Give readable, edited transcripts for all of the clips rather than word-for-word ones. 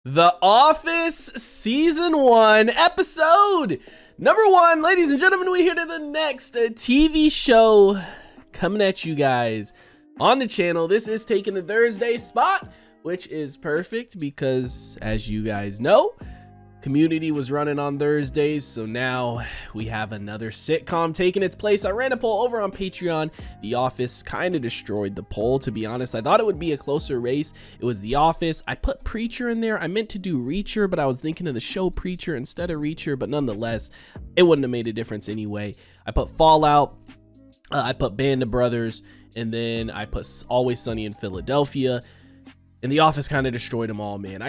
The Office Season 1, Episode number 1. Ladies and gentlemen, we're here to the next TV show coming at you guys on the channel. This is taking the Thursday spot, which is perfect because, as you guys know, Community was running on Thursdays, so now we have another sitcom taking its place. I ran a poll over on Patreon. The Office kind of destroyed the poll, to be honest. I thought it would be a closer race. It was The Office. I put Preacher in there. I meant to do Reacher, but I was thinking of the show Preacher instead of Reacher, but nonetheless, it wouldn't have made a difference anyway. I put Fallout. I put Band of Brothers, and then I put Always Sunny in Philadelphia, and The Office kind of destroyed them all, man.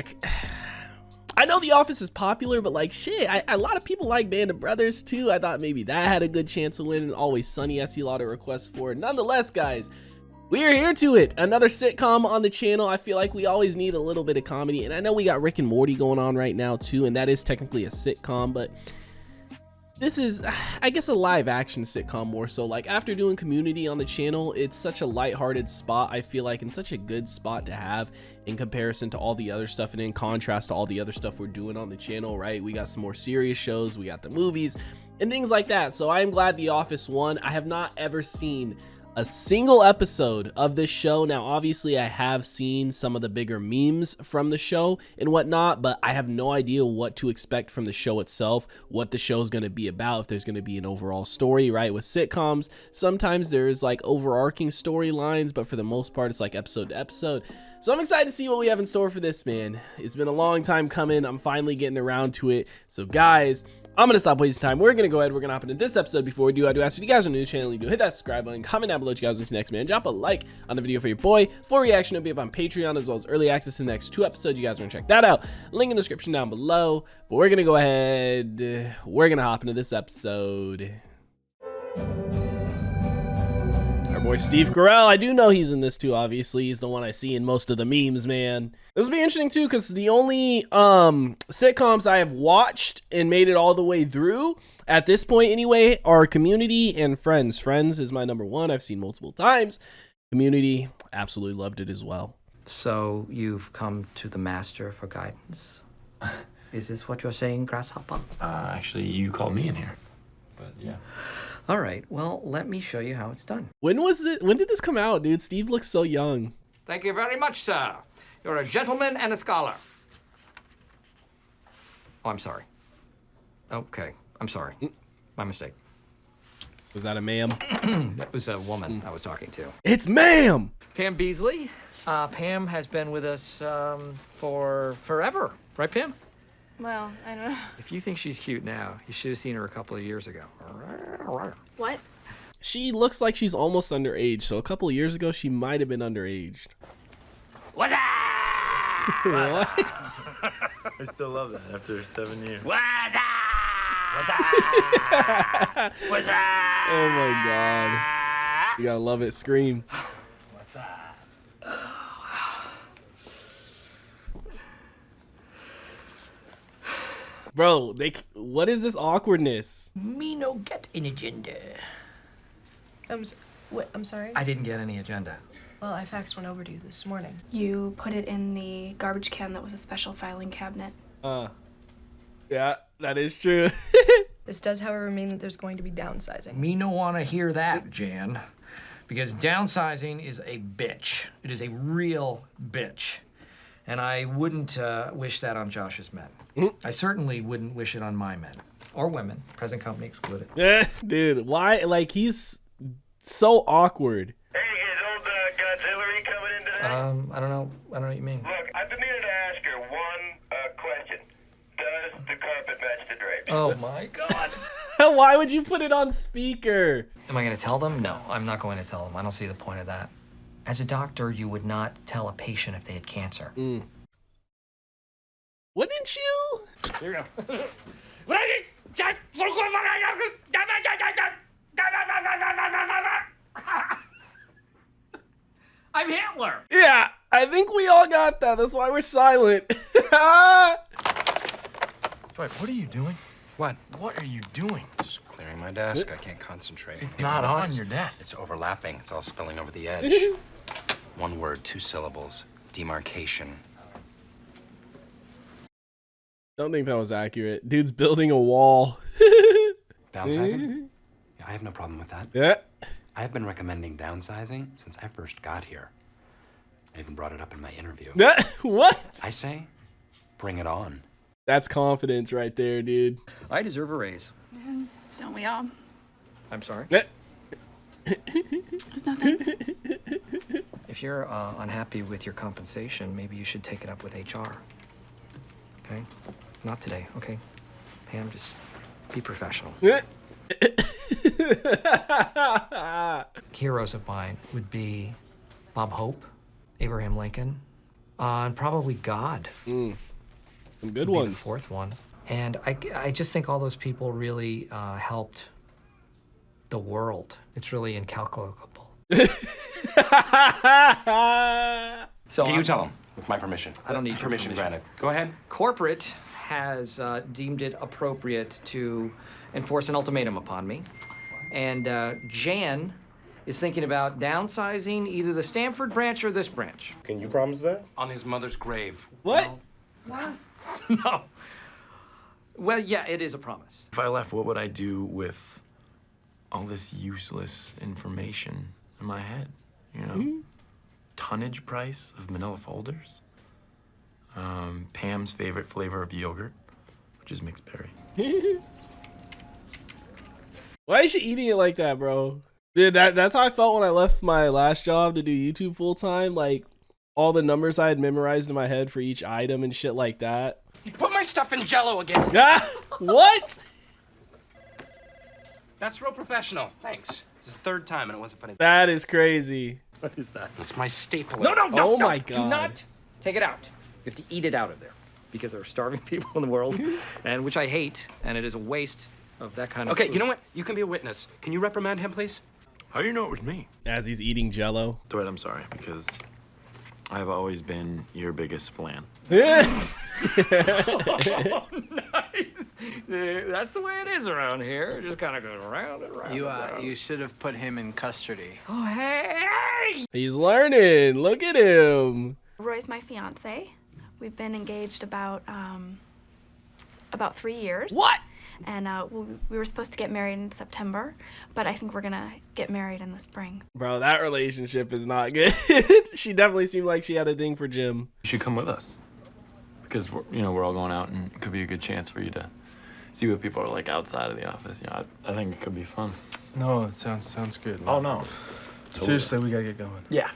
I know The Office is popular, but like shit, a lot of people like Band of Brothers too. I thought maybe that had a good chance of winning. Always Sunny, I see a lot of requests for it. Nonetheless, guys, we are here to it. Another sitcom on the channel. I feel like we always need a little bit of comedy, and I know we got Rick and Morty going on right now too, and that is technically a sitcom, but this is, I guess, a live action sitcom more so. Like after doing Community on the channel, it's such a lighthearted spot, I feel like, and such a good spot to have in comparison to all the other stuff and in contrast to all the other stuff we're doing on the channel, right? We got some more serious shows, we got the movies and things like that. So I am glad The Office won. I have not ever seen a single episode of this show. Now, obviously, I have seen some of the bigger memes from the show and whatnot, but I have no idea what to expect from the show itself, what the show is going to be about, if there's going to be an overall story, right? With sitcoms, sometimes there's like overarching storylines, but for the most part, it's like episode to episode. So I'm excited to see what we have in store for this, man. It's been a long time coming. I'm finally getting around to it. So guys, I'm going to stop wasting time. We're going to go ahead. We're going to hop into this episode. Before we do, I do ask if you guys are new to the channel, you do hit that subscribe button, comment down below what you guys want to see next, man. Drop a like on the video for your boy. Full reaction will be up on Patreon, as well as early access to the next 2 episodes. You guys want to check that out. Link in the description down below. But we're going to go ahead. We're going to hop into this episode. Our boy Steve Carell, I do know he's in this too, obviously. He's the one I see in most of the memes, man. This will be interesting too, because the only sitcoms I have watched and made it all the way through, at this point anyway, are Community and Friends. Friends is my number 1. I've seen multiple times. Community, absolutely loved it as well. So you've come to the master for guidance? Is this what you're saying, Grasshopper? Actually, you called me in here, but yeah. All right, well, let me show you how it's done. When did this come out, dude? Steve looks so young. Thank you very much, sir. You're a gentleman and a scholar. Oh, I'm sorry. Okay, I'm sorry. My mistake. Was that a ma'am? That was a woman I was talking to. It's ma'am! Pam Beasley. Pam has been with us for forever. Right, Pam? Well, I don't know. If you think she's cute now, you should have seen her a couple of years ago. What? She looks like she's almost underage, so a couple of years ago, she might have been underaged. What? What? I still love that after 7 years. What's Oh my god. You gotta love it. Scream. Bro, what is this awkwardness? Me no get an agenda. I'm sorry? I didn't get any agenda. Well, I faxed one over to you this morning. You put it in the garbage can that was a special filing cabinet. Yeah, that is true. This does, however, mean that there's going to be downsizing. Me no want to hear that, Jan. Because downsizing is a bitch. It is a real bitch. And I wouldn't wish that on Josh's men. I certainly wouldn't wish it on my men. Or women, present company excluded. Yeah, dude, why? Like, he's so awkward. Hey, is old Godzilla coming in today? I don't know what you mean. Look, I've been meaning to ask her one question. Does the carpet match the drapes? Oh my God. Why would you put it on speaker? Am I going to tell them? No, I'm not going to tell them. I don't see the point of that. As a doctor, you would not tell a patient if they had cancer. Wouldn't you? Here we go. I'm Hitler. Yeah, I think we all got that. That's why we're silent. Dwight, what are you doing? What? What are you doing? Just clearing my desk. I can't concentrate. It's not on your desk. It's overlapping. It's all spilling over the edge. One word, 2 syllables. Demarcation. Don't think that was accurate. Dude's building a wall. Downsizing? Yeah, I have no problem with that. Yeah. I have been recommending downsizing since I first got here. I even brought it up in my interview. What? I say, bring it on. That's confidence right there, dude. I deserve a raise. Don't we all? I'm sorry. Yeah. It's nothing. If you're unhappy with your compensation, maybe you should take it up with HR. Okay? Not today, okay? Pam, just be professional. Heroes of mine would be Bob Hope, Abraham Lincoln, and probably God. Some good Would be ones. the fourth one. And I just think all those people really helped the world. It's really incalculable. So Okay, you tell him, with my permission. I don't need your permission. permission. Granted. Go ahead. Corporate has deemed it appropriate to enforce an ultimatum upon me. And Jan is thinking about downsizing either the Stanford branch or this branch. Can you promise that? On his mother's grave. What? No. Well, yeah, it is a promise. If I left, what would I do with all this useless information in my head? You know? Tonnage price of manila folders. Pam's favorite flavor of yogurt, which is mixed berry. Why is she eating it like that, bro? Dude, that's how I felt when I left my last job to do YouTube full time. Like, all the numbers I had memorized in my head for each item and shit like that. You put my stuff in Jell-O again. Ah, what? That's real professional. Thanks. This is the third time and it wasn't funny. That is crazy. What is that? It's my staple. No, Oh my Do God. not take it out. You have to eat it out of there because there are starving people in the world, and which I hate, and it is a waste of that kind of Okay, food. you know what? You can be a witness. Can you reprimand him, please? How do you know it was me? As he's eating Jello. Dwight, I'm sorry, because I've always been your biggest flan. Yeah. That's the way it is around here. It just kind of goes around and around. You should have put him in custody. Oh, hey! He's learning. Look at him. Roy's my fiance. We've been engaged about 3 years. What? And we were supposed to get married in September, but I think we're gonna get married in the spring. Bro, that relationship is not good. She definitely seemed like she had a thing for Jim. You should come with us. Because, we're all going out and it could be a good chance for you to see what people are like outside of the office. I think it could be fun. No, it sounds good. Oh, no. Seriously, we gotta get going. Yeah.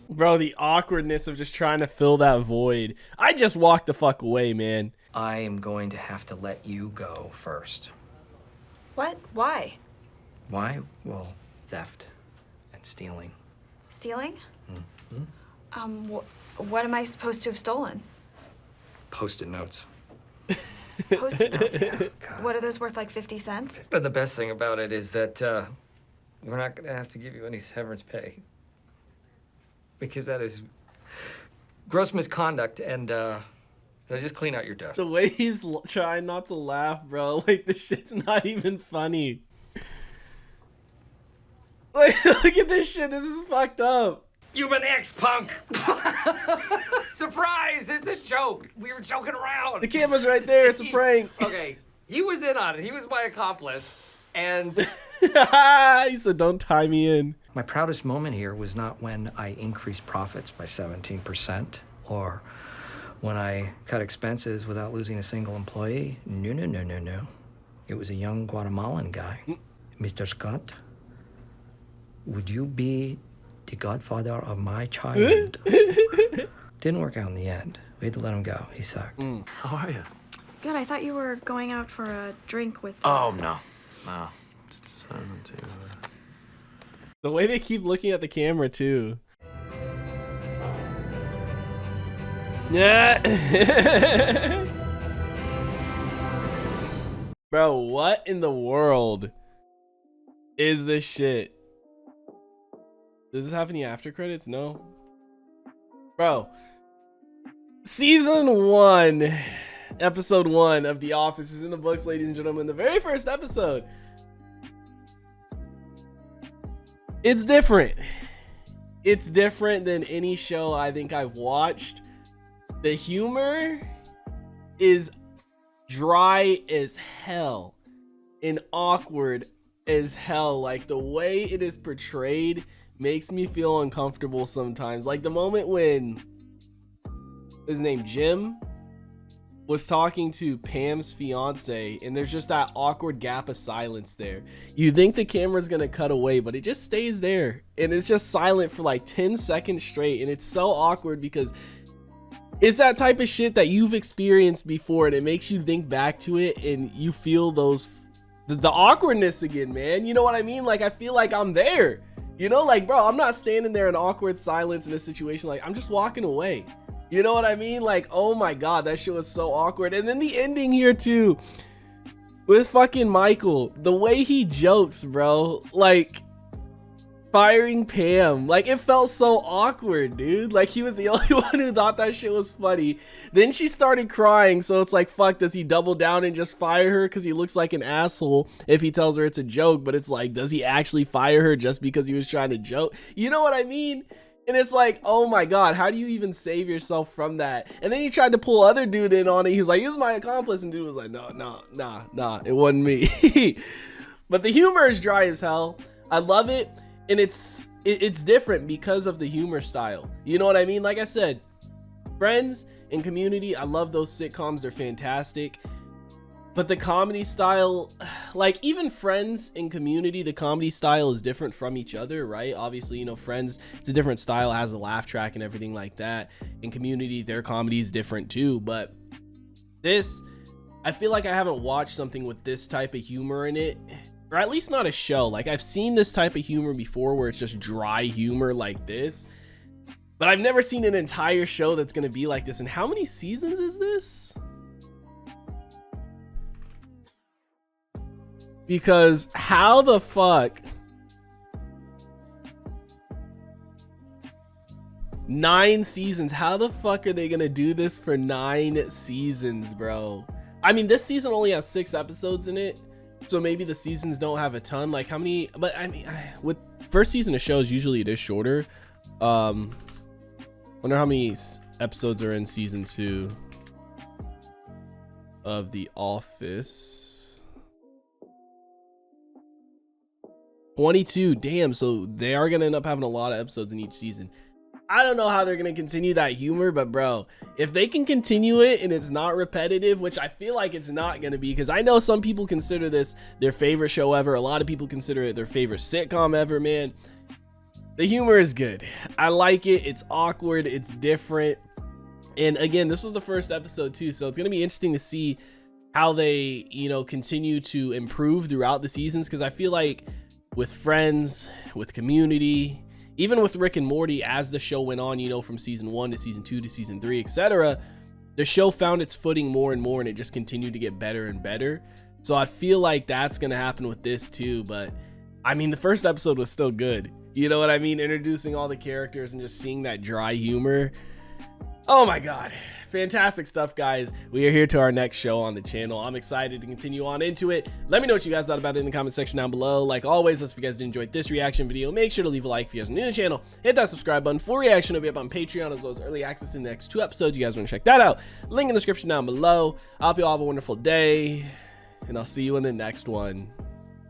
Bro, the awkwardness of just trying to fill that void. I just walked the fuck away, man. I am going to have to let you go first. What? Why? Why? Well, theft and stealing. Stealing? What am I supposed to have stolen? Post-it notes. Post-it notes. What are those worth, like 50 cents? But the best thing about it is that we're not going to have to give you any severance pay. Because that is gross misconduct, and so just clean out your desk. The way he's trying not to laugh, bro. Like, this shit's not even funny. Like, look at this shit. This is fucked up. Human X, punk! Surprise! It's a joke. We were joking around. The camera's right there. It's a prank. Okay, he was in on it. He was my accomplice, and He said, don't tie me in. my proudest moment here was not when I increased profits by 17% or when I cut expenses without losing a single employee. No. It was a young Guatemalan guy. Mr. Scott, would you be the godfather of my child? Didn't work out in the end. We had to let him go. He sucked. How are you? Good, I thought you were going out for a drink with... Oh, no. Just The way they keep looking at the camera, too. Yeah. Bro, what in the world is this shit? Does this have any after credits? No. Bro. Season 1, episode 1 of The Office is in the books, ladies and gentlemen. The very first episode. It's different. It's different than any show I think I've watched. The humor is dry as hell and awkward as hell. Like, the way it is portrayed makes me feel uncomfortable sometimes. Like the moment when his name Jim was talking to Pam's fiance and there's just that awkward gap of silence there. You think the camera's gonna cut away, but it just stays there and it's just silent for like 10 seconds straight, and it's so awkward because it's that type of shit that you've experienced before, and it makes you think back to it and you feel those the awkwardness again, man. You know what I mean? Like, I feel like I'm there, you know, like, bro, I'm not standing there in awkward silence in a situation. Like, I'm just walking away. You know what I mean? Like, oh my god, that shit was so awkward. And then the ending here too with fucking Michael, the way he jokes, bro, like firing Pam, like it felt so awkward, dude. Like he was the only one who thought that shit was funny. Then she started crying, so it's like, fuck, does he double down and just fire her because he looks like an asshole if he tells her it's a joke? But it's like, does he actually fire her just because he was trying to joke? You know what I mean? And it's like, oh my god, how do you even save yourself from that? And then he tried to pull other dude in on it. He was like, he's my accomplice, and dude was like, nah, it wasn't me. But the humor is dry as hell. I love it. And it's different because of the humor style. You know what I mean? Like I said, Friends and Community, I love those sitcoms. They're fantastic. But the comedy style, like even Friends and Community, the comedy style is different from each other, right? Obviously, you know, Friends, it's a different style, has a laugh track and everything like that. In Community, their comedy is different too. But this, I feel like I haven't watched something with this type of humor in it. Or at least not a show. Like, I've seen this type of humor before where it's just dry humor like this, but I've never seen an entire show that's gonna be like this. And how many seasons is this? Because how the fuck 9 seasons? How the fuck are they gonna do this for 9 seasons, bro? I mean, this season only has 6 episodes in it, so maybe the seasons don't have a ton. Like, how many? But I mean, with first season of shows, usually it is shorter. Wonder how many episodes are in season 2 of The Office. 22. Damn, so they are gonna end up having a lot of episodes in each season. I don't know how they're gonna continue that humor, but bro, if they can continue it and it's not repetitive, which I feel like it's not gonna be, because I know some people consider this their favorite show ever. A lot of people consider it their favorite sitcom ever, man. The humor is good. I like it. It's awkward. It's different. And again, this was the first episode too, so it's gonna be interesting to see how they, you know, continue to improve throughout the seasons, because I feel like with Friends, with Community, even with Rick and Morty, as the show went on, you know, from season 1 to season 2 to season 3, etc., the show found its footing more and more, and it just continued to get better and better. So I feel like that's gonna happen with this too. But I mean, the first episode was still good. You know what I mean? Introducing all the characters and just seeing that dry humor. Oh my god, fantastic stuff, guys. We are here to our next show on the channel. I'm excited to continue on into it. Let me know what you guys thought about it in the comment section down below. Like always, if you guys did enjoy this reaction video, make sure to leave a like. If you guys are new to the channel, hit that subscribe button. Full reaction will be up on Patreon, as well as early access to the next 2 episodes. You guys want to check that out, link in the description down below. I hope you all have a wonderful day, and I'll see you in the next one.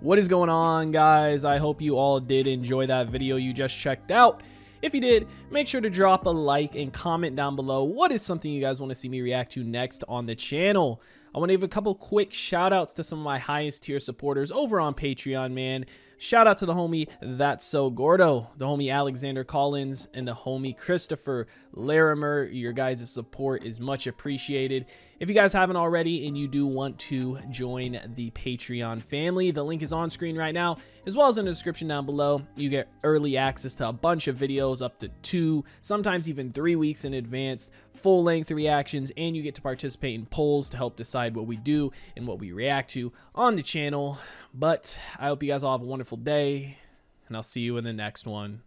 What is going on, guys? I hope you all did enjoy that video you just checked out. If you did, make sure to drop a like and comment down below what is something you guys want to see me react to next on the channel. I want to give a couple quick shout outs to some of my highest tier supporters over on Patreon, man. Shout out to the homie That's So Gordo, the homie Alexander Collins, and the homie Christopher Larimer. Your guys' support is much appreciated. If you guys haven't already and you do want to join the Patreon family, the link is on screen right now, as well as in the description down below. You get early access to a bunch of videos, up to 2, sometimes even 3 weeks in advance, full-length reactions, and you get to participate in polls to help decide what we do and what we react to on the channel. But I hope you guys all have a wonderful day, and I'll see you in the next one.